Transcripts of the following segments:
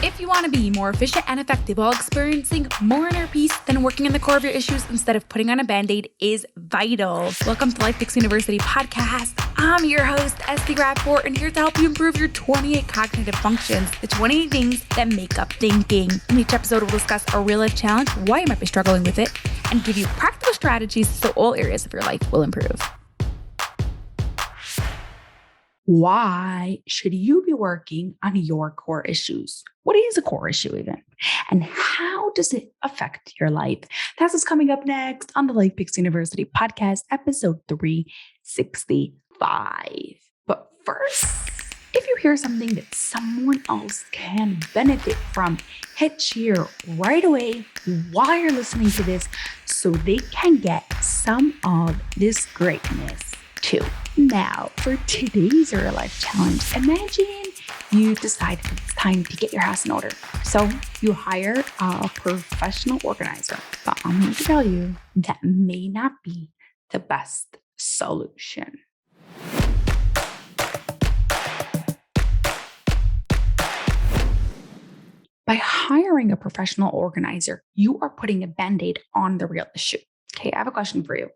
If you want to be more efficient and effective while experiencing more inner peace, then working on the core of your issues instead of putting on a Band-Aid is vital. Welcome to LifePix University podcast. I'm your host, Esty Rapport, and here to help you improve your 28 cognitive functions, the 28 things that make up thinking. In each episode, we'll discuss a real-life challenge, why you might be struggling with it, and give you practical strategies so all areas of your life will improve. Why should you be working on your core issues? What is a core issue even? And how does it affect your life? That's what's coming up next on the LifePix University podcast, episode 365. But first, if you hear something that someone else can benefit from, hit share right away while you're listening to this so they can get some of this greatness too. Now, for today's real life challenge, imagine you decide it's time to get your house in order. So you hire a professional organizer, but I'm going to tell you that may not be the best solution. By hiring a professional organizer, you are putting a Band-Aid on the real issue. Okay, I have a question for you.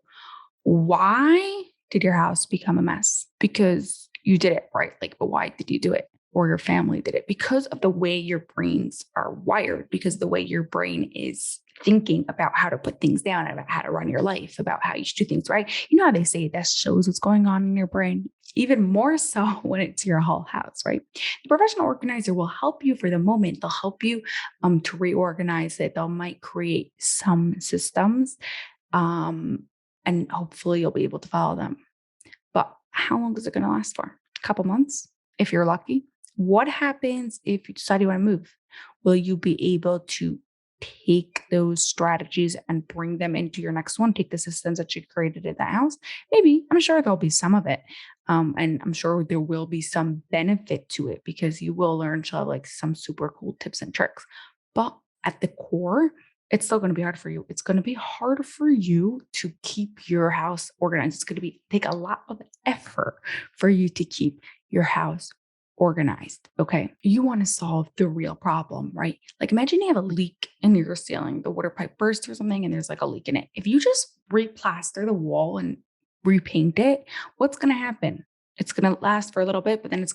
Why did your house become a mess? Because you did it, right? But why did you do it? Or your family did it? Because of the way your brains are wired, because the way your brain is thinking about how to put things down, about how to run your life, about how you should do things, right? You know how they say that shows what's going on in your brain? Even more so when it's your whole house, right? The professional organizer will help you for the moment. They'll help you to reorganize it. They might create some systems and hopefully you'll be able to follow them. But how long is it going to last for? A couple months, if you're lucky. What happens if you decide you want to move? Will you be able to take those strategies and bring them into your next one? Take the systems that you created in the house? Maybe. I'm sure there'll be some of it. And I'm sure there will be some benefit to it because you will learn some super cool tips and tricks. But at the core, it's still going to be hard for you. It's going to be hard for you to keep your house organized. It's going to take a lot of effort for you to keep your house organized. Okay. You want to solve the real problem, right? Imagine you have a leak in your ceiling, the water pipe burst or something, and there's a leak in it. If you just replaster the wall and repaint it, what's going to happen? It's going to last for a little bit, but then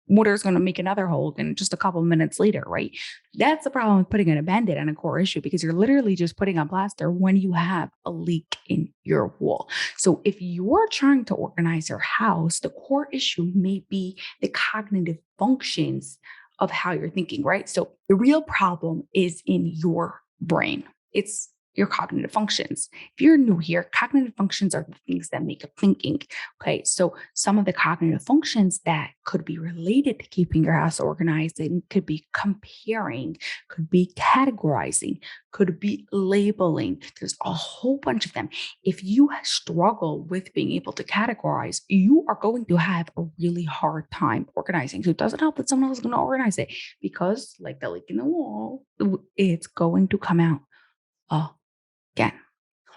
water's going to make another hole in just a couple of minutes later, right? That's the problem with putting in a Band-Aid on a core issue because you're literally just putting on plaster when you have a leak in your wall. So if you're trying to organize your house, the core issue may be the cognitive functions of how you're thinking, right? So the real problem is in your brain. It's your cognitive functions. If you're new here, cognitive functions are the things that make up thinking. Okay, so some of the cognitive functions that could be related to keeping your house organized, it could be comparing, could be categorizing, could be labeling. There's a whole bunch of them. If you struggle with being able to categorize, you are going to have a really hard time organizing. So it doesn't help that someone else is going to organize it because, like the leak in the wall, it's going to come out again.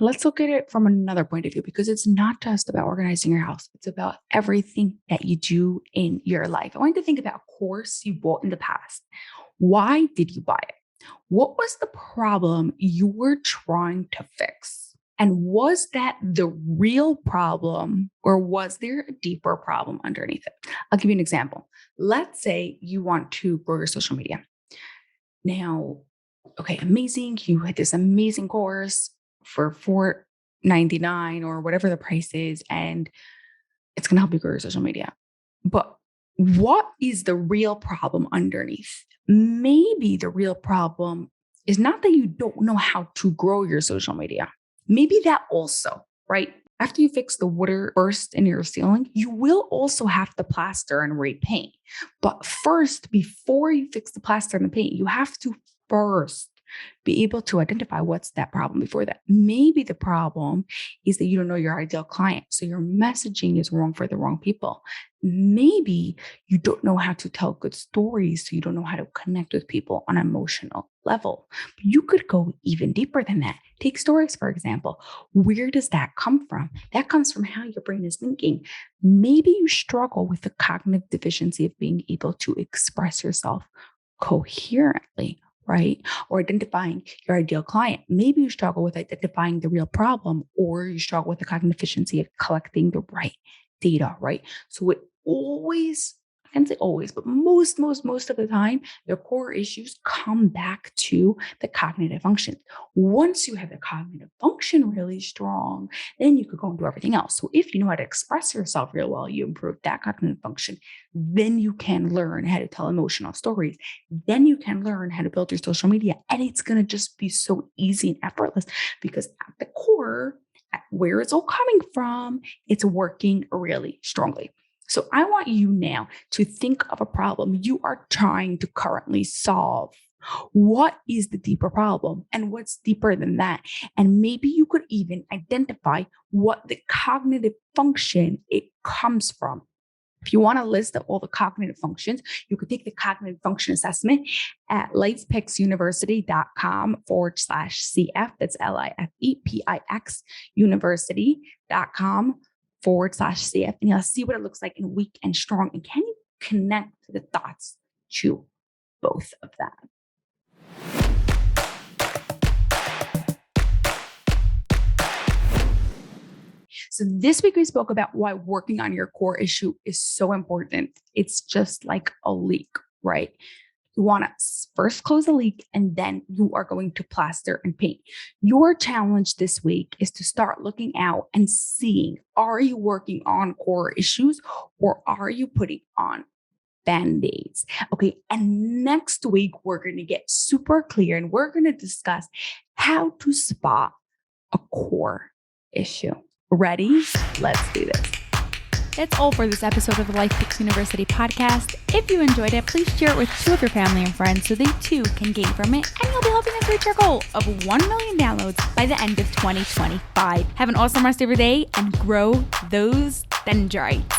Let's look at it from another point of view because it's not just about organizing your house. It's about everything that you do in your life. I want you to think about a course you bought in the past. Why did you buy it? What was the problem you were trying to fix? And was that the real problem or was there a deeper problem underneath it? I'll give you an example. Let's say you want to grow your social media. Now, okay, amazing. You had this amazing course for $4.99 or whatever the price is, and it's going to help you grow your social media. But what is the real problem underneath? Maybe the real problem is not that you don't know how to grow your social media. Maybe that also, right? After you fix the water burst in your ceiling, you will also have to plaster and repaint. But first, before you fix the plaster and the paint, you have to first be able to identify what's that problem before that. Maybe the problem is that you don't know your ideal client. So your messaging is wrong for the wrong people. Maybe you don't know how to tell good stories. So you don't know how to connect with people on an emotional level. But you could go even deeper than that. Take stories, for example. Where does that come from? That comes from how your brain is thinking. Maybe you struggle with the cognitive deficiency of being able to express yourself coherently, right? Or identifying your ideal client. Maybe you struggle with identifying the real problem, or you struggle with the cognitive efficiency of collecting the right data, right? So it always, I can't say always, but most of the time, the core issues come back to the cognitive function. Once you have the cognitive function really strong, then you could go and do everything else. So if you know how to express yourself real well, you improve that cognitive function, then you can learn how to tell emotional stories. Then you can learn how to build your social media. And it's going to just be so easy and effortless because at the core, at where it's all coming from, it's working really strongly. So I want you now to think of a problem you are trying to currently solve. What is the deeper problem and what's deeper than that? And maybe you could even identify what the cognitive function it comes from. If you want a list of all the cognitive functions, you could take the cognitive function assessment at lifepix.university.com/CF. That's LIFEPIX university.com/CF. And you'll see what it looks like in weak and strong. And can you connect the dots to both of them? So this week we spoke about why working on your core issue is so important. It's just like a leak, right? You want to first close the leak and then you are going to plaster and paint. Your challenge this week is to start looking out and seeing, are you working on core issues or are you putting on Band-Aids? Okay. And next week, we're going to get super clear and we're going to discuss how to spot a core issue. Ready? Let's do this. That's all for this episode of the LifePix University podcast. If you enjoyed it, please share it with 2 of your family and friends so they too can gain from it, and you'll be helping us reach our goal of 1 million downloads by the end of 2025. Have an awesome rest of your day and grow those dendrites.